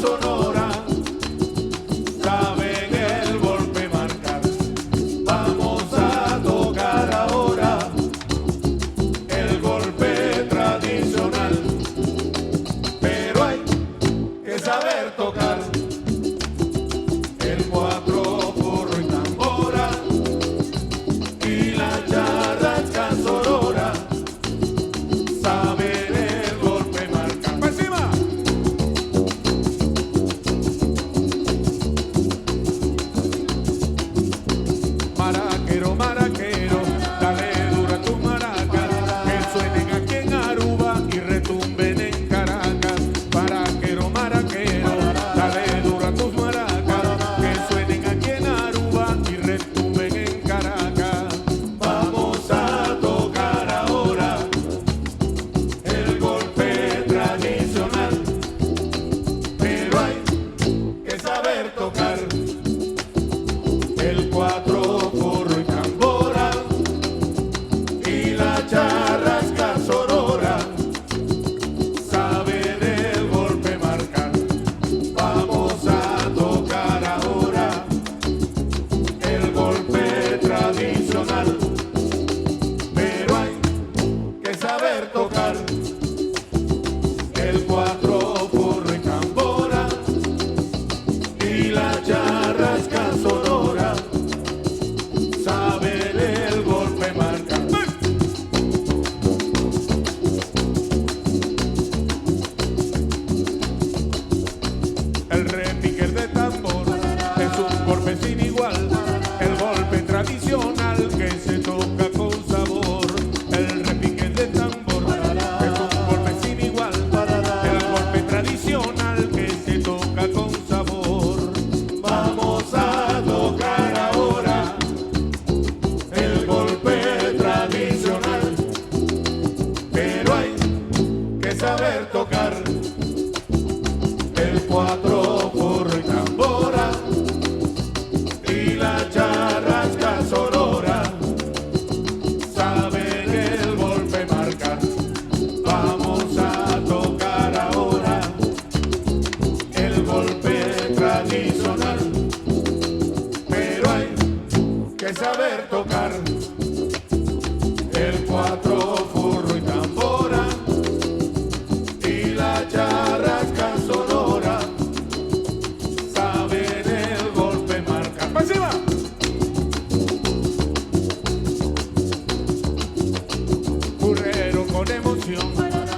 sonora, saben el golpe marcar. Vamos a tocar ahora el golpe tradicional, pero hay que saber tocar el cuatro, porro y tambora y la charrasca sonora. Saben el golpe marcar. ¡Para encima! Maraquero, maraquero, dale duro a tus maracas, que suenen aquí en Aruba y retumben en Caracas. Maraquero, maraquero, dale duro a tus maracas, que suenen aquí en Aruba y retumben en Caracas. Vamos a tocar ahora el golpe tradicional, pero hay que saber tocar el cuatro, porro y tambora y la charrasca sonora. Saben el golpe marcar. Vamos a tocar ahora el golpe tradicional, pero hay que saber tocar el cuatro, porro y tambora y la charrasca sonora. Saben el golpe marcar. El repique de tambor es un golpe sin igual, el golpe tradicional que se toca con sabor. El repique de tambor es un golpe sin igual, el golpe tradicional que se toca con sabor. Vamos a tocar ahora el golpe tradicional, pero hay que saber tocar el cuatro, porro y tambora y la charrasca sonora. Saben el golpe marcar. Vamos a tocar ahora el golpe tradicional, pero hay que saber tocar el cuatro, porro y tambora y la charrasca sonora. Saben el golpe marcar. ¡Para encima! Burrero con emoción,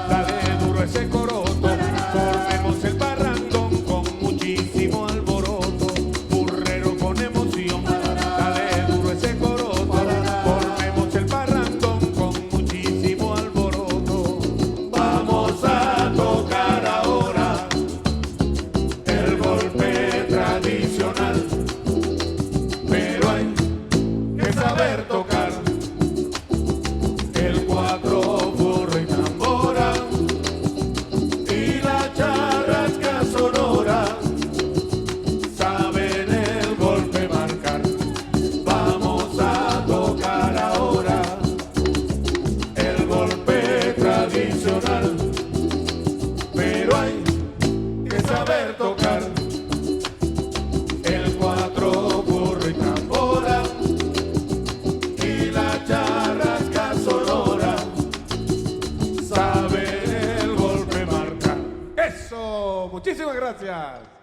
dale duro ese coroto, formemos el parrandón con muchísimo alboroto. Burrero con emoción, dale duro ese coroto, formemos el parrandón con muchísimo alboroto. Vamos a tocar ahora el golpe tradicional, pero hay que saber tocar el cuatro, porro y tambora y la charrasca sonora. Saben el golpe marcar. Vamos a tocar ahora el golpe tradicional, pero hay que saber tocar el cuatro, porro y tambora y la charrasca sonora. Saben el golpe marcar. ¡Eso! Muchísimas gracias.